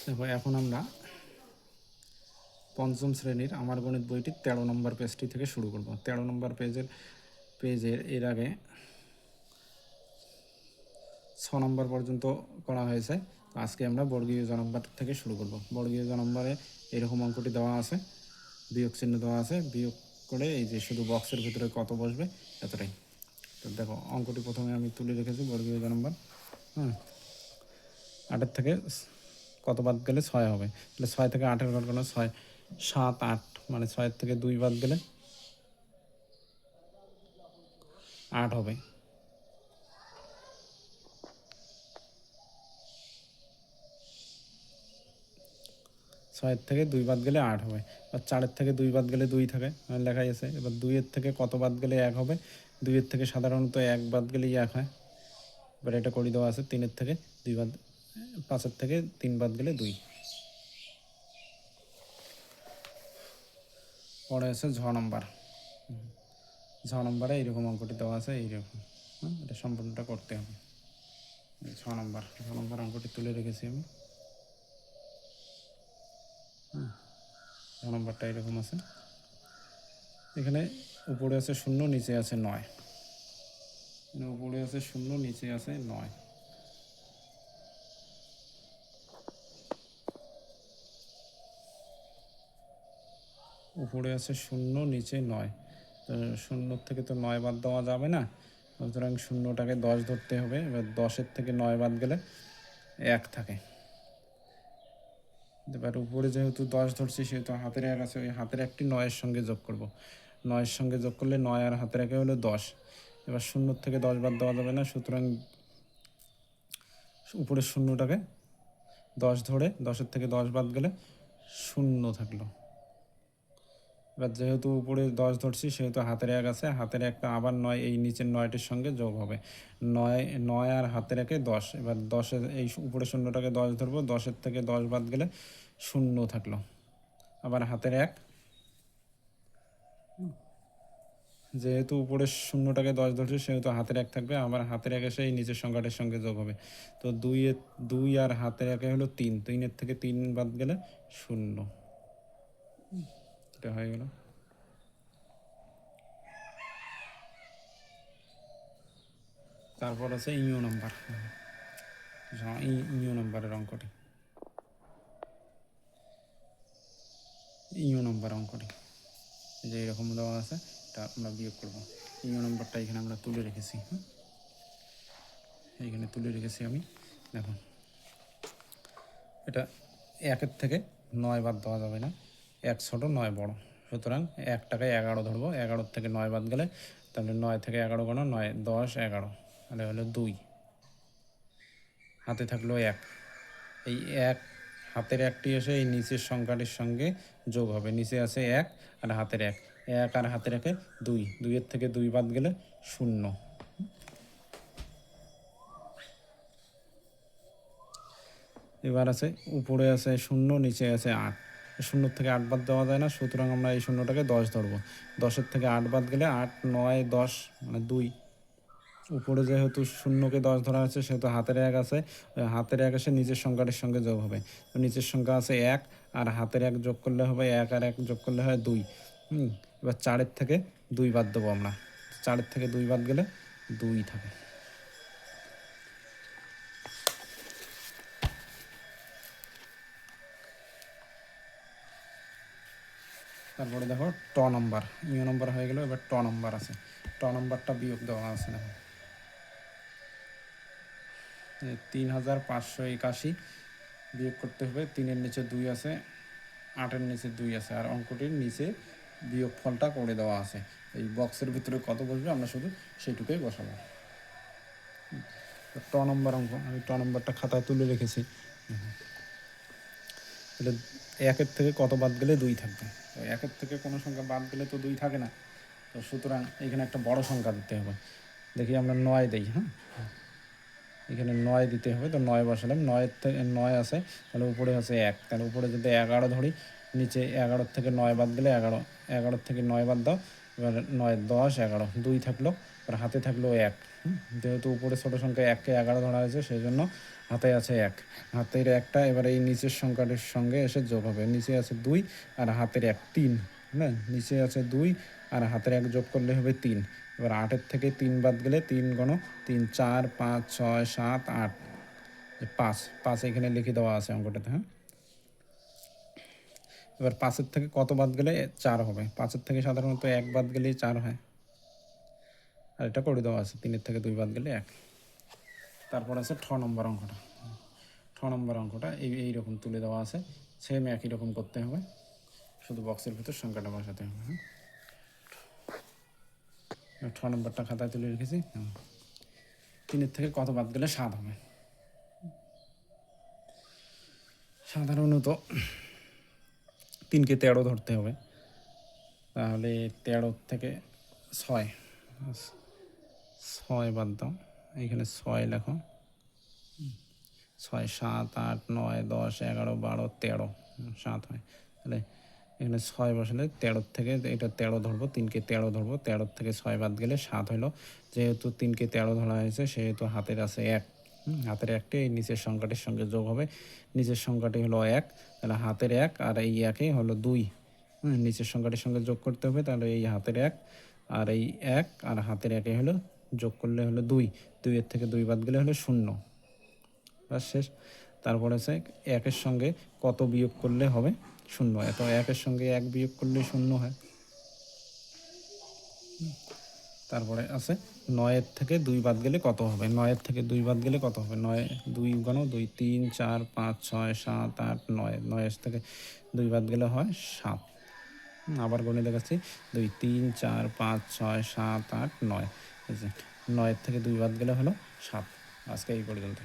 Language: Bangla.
দেখো এখন আমরা পঞ্চম শ্রেণীর আমার গণিত বইটির 13 নম্বর পেজটি থেকে শুরু করব। 13 নম্বর পেজের এর আগে 6 নম্বর পর্যন্ত করা হয়েছে। আজকে আমরা বর্গীয় জ নম্বর থেকে শুরু করব। বর্গীয় জ নম্বরে এরকম অঙ্কটি দেওয়া আছে, বিয়োগ চিহ্ন দেওয়া আছে, বিয়োগ করে এই যে শুধু বক্সের ভিতরে কত বসবে এতটাই। তো দেখো অঙ্কটি প্রথমে আমি তুলে রেখেছি বর্গীয় জ নম্বর। 8 থেকে কত বাদ গেলে 6 হবে, তাহলে 6 থেকে 8-এর ঘর কোনো 6 7 8, মানে 6 থেকে 2 বাদ গেলে 8 হবে। 6 থেকে 2 বাদ গেলে 8 হবে। আর 4 থেকে 2 বাদ গেলে 2 থাকে, লেখাই আছে। এবার 2 থেকে কত বাদ গেলে 1 হবে। 2 থেকে সাধারণত 1 বাদ গেলেই 1 হয়। এবার এটা করে দেওয়া আছে 3 থেকে 2 বাদ, 5 থেকে 3 বাদ গেলে 2। পরে আছে ঝ নম্বর। ঝ নম্বরে এইরকম অঙ্কটি দেওয়া আছে, এইরকম। এটা সম্পূর্ণটা করতে হবে। 6 নম্বর অঙ্কটি তুলে রেখেছি আমি। ছ নম্বরটা এরকম আছে। এখানে উপরে আছে 0, নিচে আছে 9। উপরে আছে 0, নিচে আছে 9। উপরে আছে 0, নিচে 9। তো 0 থেকে তো 9 বাদ দেওয়া যাবে না, সুতরাং 0টাকে 10 ধরতে হবে। এবার 10-এর থেকে 9 বাদ গেলে 1 থাকে। এবার উপরে যেহেতু 10 ধরছি সেহেতু হাতের 1 আছে, ওই হাতের 1টি 9-এর সঙ্গে যোগ করব। 9-এর সঙ্গে যোগ করলে 9 আর হাতের 1 হলো 10। এবার 0 থেকে 10 বাদ দেওয়া যাবে না, সুতরাং উপরের 0টাকে 10 ধরে 10-এর থেকে 10 বাদ গেলে 0 থাকলো। এবার যেহেতু উপরে 10 ধরছি সেহেতু হাতের 1 আছে, হাতের 1টা আবার 9 এই নিচের 9টির সঙ্গে যোগ হবে। 9 আর হাতের 1-এ 10। এবার 10-এর এই উপরে 0টাকে 10 ধরবো, 10-এর থেকে 10 বাদ গেলে 0 থাকলো। আবার হাতের 1, যেহেতু উপরের 0টাকে 10 ধরছি সেহেতু হাতের 1 থাকবে, আবার হাতের 1 এসে এই নিচের সংখ্যাটির সঙ্গে যোগ হবে। তো 2 আর হাতের 1 হলো 3, 3-এর থেকে 3 বাদ গেলে 0। এটা হয়ে গেল। তারপর আছে ইউ নাম্বার। ইউ নাম্বারের অঙ্কটি, ইউ নাম্বার অঙ্কটি যে এরকম দেওয়া আছে, এটা আমরা বিয়োগ করব। ইউ নাম্বারটা এখানে আমরা তুলে রেখেছি। এইখানে তুলে রেখেছি আমি। দেখো এটা 1-এর থেকে 9 বাদ দেওয়া যাবে না, 1 ছোটো 9 বড়, সুতরাং 1টাকে 11 ধরবো। 11-এর থেকে 9 বাদ গেলে, তাহলে 9 থেকে 11 গণ 9, 10, 11, তাহলে হলো 2। হাতে থাকলো 1। এই 1 হাতের 1টি এসে এই নিচের সংখ্যাটির সঙ্গে যোগ হবে। নিচে আছে 1 আর হাতের 1, 1 আর হাতের 1-এ 2, 2-এর থেকে 2 বাদ গেলে 0। এবার আছে উপরে আছে 0, নিচে আছে 8। 0 থেকে 8 বাদ দেওয়া যায় না, সুতরাং আমরা এই 0টাকে 10 ধরবো। 10-এর থেকে 8 বাদ গেলে 8, 9, 10, মানে 2। উপরে যেহেতু 0কে 10 ধরা আছে সেহেতু হাতের 1 আছে, হাতের 1 এসে নিচের সংখ্যাটির সঙ্গে যোগ হবে। তো নিচের সংখ্যা আছে 1 আর হাতের 1 যোগ করলে হবে 1 আর 1 যোগ করলে হয় 2। এবার 4-এর থেকে 2 বাদ দেবো আমরা। 4-এর থেকে 2 বাদ গেলে 2 থাকে। তারপরে দেখো ট নম্বর, ইউ নম্বর হয়ে গেল। এবার ট নম্বর আছে, ট নম্বরটা বিয়োগ দেওয়া আছে। দেখো 3581 বিয়োগ করতে হবে। 3-এর নিচে 2 আছে, 8-এর নিচে 2 আছে, আর অঙ্কটির নিচে বিয়োগ ফলটা করে দেওয়া আছে। এই বক্সের ভিতরে কত বসবে আমরা শুধু সেইটুকুই বসাবো। ট নম্বর অঙ্ক, আমি ট নম্বরটা খাতায় তুলে রেখেছি। তাহলে 1-এর থেকে কত বাদ গেলে 2 থাকবে। তো 1-এর থেকে কোনো সংখ্যা বাদ গেলে তো 2 থাকে না, তো সুতরাং এখানে একটা বড় সংখ্যা দিতে হবে। দেখি আমরা 9 দিই। এখানে 9 দিতে হবে, তো 9 বসালাম। 9-এর থেকে 9 আছে, তাহলে উপরে আছে 1, তাহলে উপরে যদি 11 ধরি, নিচে 11-এর থেকে 9 বাদ গেলে 11, 11-এর থেকে 9 বাদ দাও। এবার 9, 10, 11, 2 থাকলো। আর হাতে থাকলো এক। যেহেতু উপরে ছোটো সংখ্যা 1কে 11 ধরা হয়েছে সেই জন্য হাতে আছে 1। হাতের 1টা এবার এই নিচের সংখ্যাটির সঙ্গে এসে যোগ হবে। নিচে আছে 2 আর হাতের 1 3, হ্যাঁ নিচে আছে 2 আর হাতের 1 যোগ করলে হবে 3। এবার 8-এর থেকে 3 বাদ গেলে 3 গণ 3 4 5 6 7 8, 5 এখানে লিখে দেওয়া আছে অঙ্কটাতে। হ্যাঁ, এবার 5-এর থেকে কত বাদ গেলে 4 হবে? 5-এর থেকে সাধারণত 1 বাদ গেলেই 4 হয়, আর এটা করে দেওয়া আছে 3-এর থেকে 2 বাদ গেলে 1। তারপর আছে 6 নম্বর অঙ্কটা। 6 নম্বর অঙ্কটা এইরকম তুলে দেওয়া আছে, সেম একই রকম করতে হবে, শুধু বক্সের ভিতর সংখ্যাটা বসাতে হবে। হ্যাঁ, 6 নম্বরটা খাতায় তুলে রেখেছি। 3-এর থেকে কত বাদ গেলে 7 হবে? সাধারণত 3কে 13 ধরতে হবে, তাহলে 13 থেকে 6 বাদ দাও, এইখানে 6 লেখো, 6 7 8 9 10 11 12 13, 7 হয়। তাহলে এখানে 6 বসালে 13 থেকে এটা 13 ধরবো, 3কে 13 ধরবো, 13 থেকে 6 বাদ গেলে 7 হলো। যেহেতু 3কে 13 ধরা হয়েছে সেহেতু হাতের আছে 1। হাতের 1টি এই নিচের সংখ্যাটির সঙ্গে যোগ হবে। নিচের সংখ্যাটি হলো 1, তাহলে হাতের 1 আর এই 1-ই হলো 2। নিচের সংখ্যাটির সঙ্গে যোগ করতে হবে, তাহলে এই হাতের 1 আর এই 1 আর হাতের 1-এ হলো যোগ করলে হলো 2। 2-এর থেকে 2 বাদ গেলে হলো 0, বাস শেষ। তারপরে আছে 1-এর সঙ্গে কত বিয়োগ করলে হবে 0। এত 1-এর সঙ্গে 1 বিয়োগ করলে 0 হয়। তারপরে আছে 9-এর থেকে 2 বাদ গেলে কত হবে? 9-এর থেকে 2 বাদ গেলে কত হবে? 9 2 গণ 2 3 4 5 6 7 8 9, 9-এর থেকে 2 বাদ গেলে হয় 7। আবার গণে দেখাচ্ছি, 2 3 4 5 6 7 8 9, 9-এর থেকে 2 বাদ গেলে হলো 7। আজকে এই পর্যন্ত।